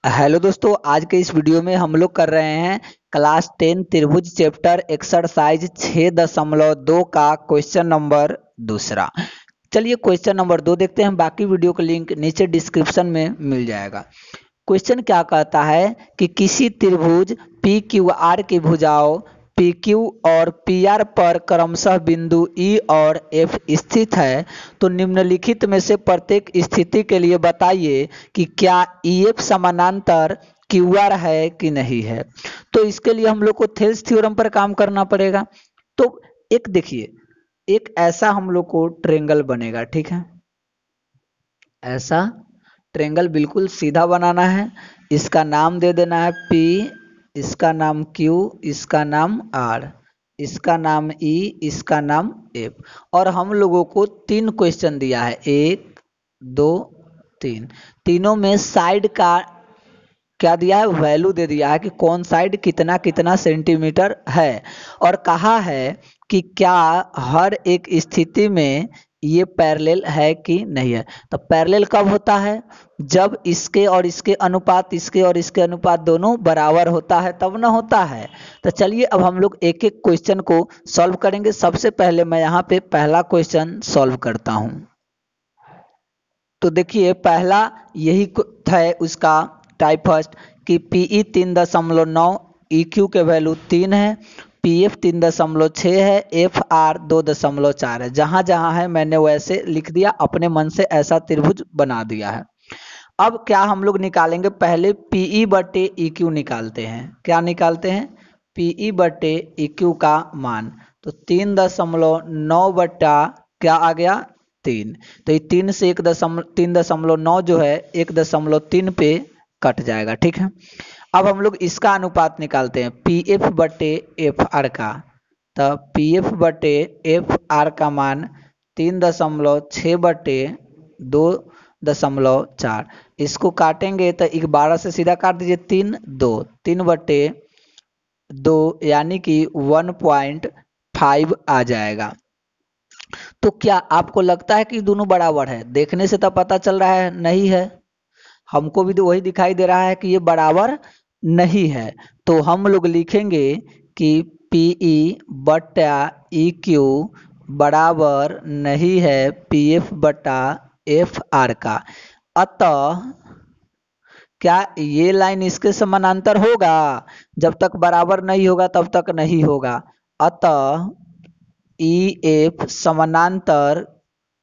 Hello दोस्तों, आज के इस वीडियो में हम लोग कर रहे हैं क्लास 10 त्रिभुज चैप्टर एक्सरसाइज 6.2 का क्वेश्चन नंबर दूसरा। चलिए क्वेश्चन नंबर 2 देखते हैं। बाकी वीडियो का लिंक नीचे डिस्क्रिप्शन में मिल जाएगा। क्वेश्चन क्या कहता है कि किसी त्रिभुज पी क्यू आर की भुजाओं पी क्यू और पी आर पर क्रमशः बिंदु ई और एफ स्थित है, तो निम्नलिखित में से प्रत्येक स्थिति के लिए बताइए कि क्या ई एफ समानांतर क्यू आर है कि नहीं है। तो इसके लिए हम लोग को थेल्स थ्योरम पर काम करना पड़ेगा। तो एक देखिए, एक ऐसा हम लोग को ट्रेंगल बनेगा, ठीक है। ऐसा ट्रेंगल बिल्कुल सीधा बनाना है। इसका नाम दे देना है P, इसका नाम Q, इसका नाम R, इसका नाम E, इसका नाम F। और हम लोगों को 3 क्वेश्चन दिया है, 1 2 3। तीनों में साइड का क्या दिया है, वैल्यू दे दिया है कि कौन साइड कितना कितना सेंटीमीटर है। और कहा है कि क्या हर एक स्थिति में ये पैरेलल है कि नहीं है। तो पैरेलल कब होता है, जब इसके और इसके अनुपात, इसके और इसके अनुपात दोनों बराबर होता है, तब ना होता है। तो चलिए अब हम लोग एक एक क्वेश्चन को सॉल्व करेंगे। सबसे पहले मैं यहाँ पे पहला क्वेश्चन सॉल्व करता हूँ। तो देखिए पहला यही है उसका टाइप फर्स्ट कि पीई 3.9, ई क्यू के वैल्यू 3 है, पी एफ 3.6 है, एफ आर 2.4 है। जहां जहां है मैंने वैसे लिख दिया, अपने मन से ऐसा त्रिभुज बना दिया है। अब क्या हम लोग निकालेंगे, पहले पीई बटे ई क्यू निकालते हैं। क्या निकालते हैं, पीई बटे ई क्यू का मान। तो 3.9 बटा क्या आ गया, 3। तो ये 3 से 3.9 जो है 1.3 पे कट जाएगा, ठीक है। अब हम लोग इसका अनुपात निकालते हैं, पी एफ बटे एफ आर का। तो पी एफ बटे एफ आर का मान 3.6 बटे 2.4। इसको काटेंगे तो 12 से सीधा काट दीजिए, 3 बटे 2 यानी कि 1.5 आ जाएगा। तो क्या आपको लगता है कि दोनों बराबर है? देखने से तो पता चल रहा है नहीं है, हमको भी तो वही दिखाई दे रहा है कि ये बराबर नहीं है। तो हम लोग लिखेंगे कि पी ई बटा ई क्यू बराबर नहीं है पी एफ बटा एफ आर का। अतः क्या ये लाइन इसके समानांतर होगा? जब तक बराबर नहीं होगा तब तक नहीं होगा। अतः ई एफ समानांतर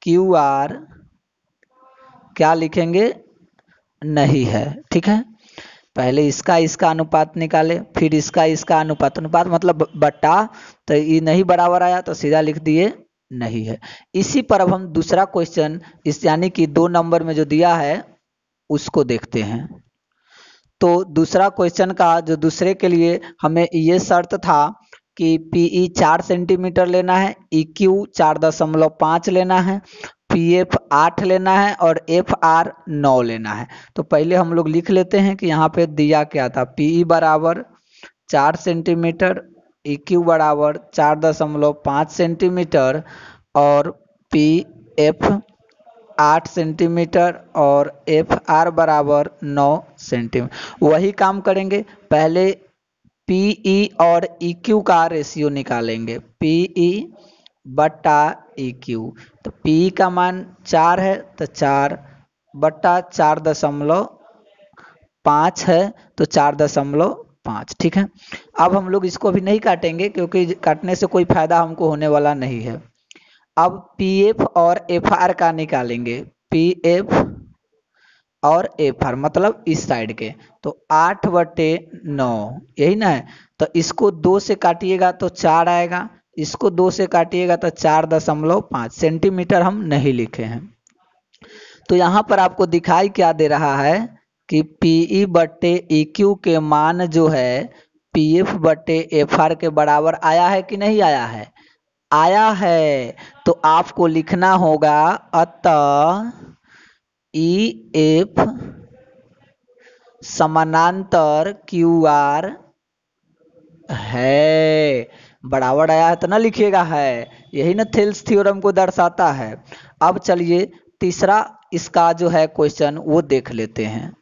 क्यू आर क्या लिखेंगे, नहीं है, ठीक है। पहले इसका इसका अनुपात निकाले, फिर इसका इसका अनुपात, अनुपात मतलब बट्टा, तो ये नहीं बराबर आया तो सीधा लिख दिए नहीं है। इसी पर अब हम दूसरा क्वेश्चन इस यानी कि 2 नंबर में जो दिया है उसको देखते हैं। तो दूसरा क्वेश्चन का जो दूसरे के लिए हमें ये शर्त था कि पीई 4 सेंटीमीटर लेना है, ई क्यू 4.5 लेना है, पी एफ 8 लेना है और एफ आर 9 लेना है। तो पहले हम लोग लिख लेते हैं कि यहाँ पे दिया क्या था, पीई बराबर 4 सेंटीमीटर, ई क्यू बराबर 4.5 सेंटीमीटर और पी एफ 8 सेंटीमीटर और एफ आर बराबर 9 सेंटीमीटर। वही काम करेंगे, पहले पीई और ई क्यू का रेशियो निकालेंगे, पीई बटा ई क्यू। तो पीई का मान 4 है तो 4 बटा 4.5 है तो 4.5, ठीक है। अब हम लोग इसको अभी नहीं काटेंगे क्योंकि काटने से कोई फायदा हमको होने वाला नहीं है। अब पी एफ और एफ आर का निकालेंगे, पी एफ और एफ आर मतलब इस साइड के। तो 8/9 यही ना है। तो इसको 2 से काटिएगा तो 4 आएगा, इसको 2 से काटिएगा तो 4.5 सेंटीमीटर हम नहीं लिखे हैं। तो यहाँ पर आपको दिखाई क्या दे रहा है कि पीई बटे ई क्यू के मान जो है पी एफ बटे एफ आर के बराबर आया है कि नहीं आया है? आया है। तो आपको लिखना होगा अतः ई एफ समानांतर क्यू आर है। बराबर आया है तो ना लिखिएगा है, यही ना थेल्स थ्योरम को दर्शाता है। अब चलिए तीसरा इसका जो है क्वेश्चन वो देख लेते हैं।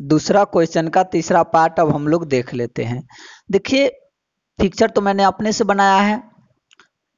दूसरा क्वेश्चन का तीसरा पार्ट अब हम लोग देख लेते हैं। देखिए पिक्चर तो मैंने अपने से बनाया है।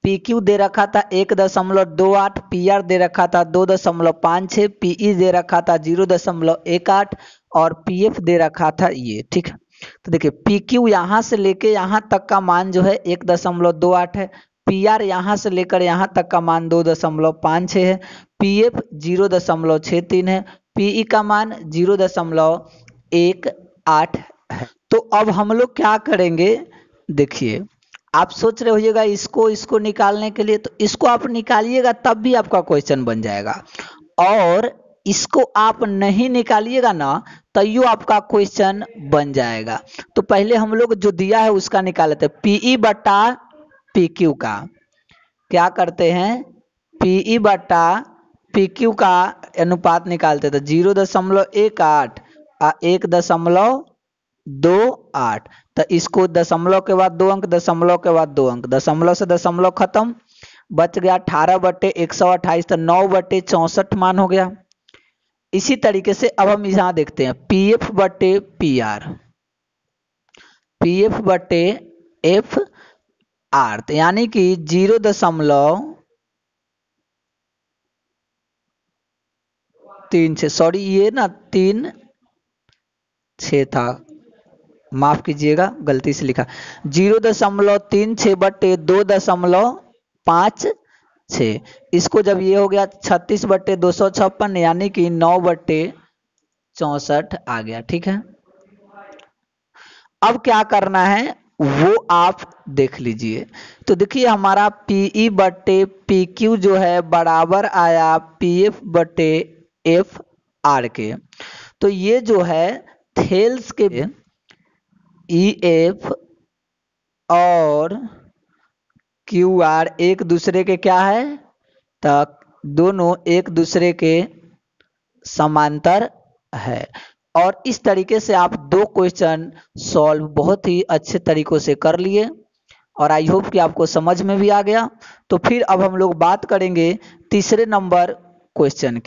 पी क्यू दे रखा था 1.28, पी आर दे रखा था 2.56, पीई दे रखा था 0.18 और पी एफ दे रखा था ये, ठीक है। तो देखिए पी क्यू यहाँ से लेके यहाँ तक का मान जो है 1.28 है, पी आर यहाँ से लेकर यहाँ तक का मान 2.56 है, पी एफ 0.63 है, पीई का मान 0.18 है। तो अब हम लोग क्या करेंगे, देखिए आप सोच रहे होइएगा इसको निकालने के लिए, तो इसको आप निकालिएगा तब भी आपका क्वेश्चन बन जाएगा, और इसको आप नहीं निकालिएगा ना तैयो आपका क्वेश्चन बन जाएगा। तो पहले हम लोग जो दिया है उसका निकाल लेते हैं। पीई बटा पी क्यू का क्या करते हैं, पीई बटा पी क्यू का अनुपात निकालते थे 0.18 और 1.28। तो इसको दशमलव के बाद 2 अंक, दशमलव के बाद 2 अंक, दशमलव से दशमलव खत्म, बच गया 18/128, तो 9/64 मान हो गया। इसी तरीके से अब हम यहाँ देखते हैं पी एफ बटे पी आर, पी एफ बटे एफ आर, तो यानी कि 0.36, सॉरी ये ना 3.6 था, माफ कीजिएगा गलती से लिखा, 0.36 बटे 2.56। इसको जब ये हो गया 36/256 यानी कि 9/64 आ गया, ठीक है। अब क्या करना है वो आप देख लीजिए। तो देखिए हमारा पीई बटे पी क्यू जो है बराबर आया पी एफ बटे एफ आर के। तो ये जो है थेल्स के ई एफ और क्यू आर एक दूसरे के क्या है, तो दोनों एक दूसरे के समांतर है। और इस तरीके से आप 2 क्वेश्चन सॉल्व बहुत ही अच्छे तरीकों से कर लिए, और आई होप कि आपको समझ में भी आ गया। तो फिर अब हम लोग बात करेंगे तीसरे नंबर क्वेश्चन की।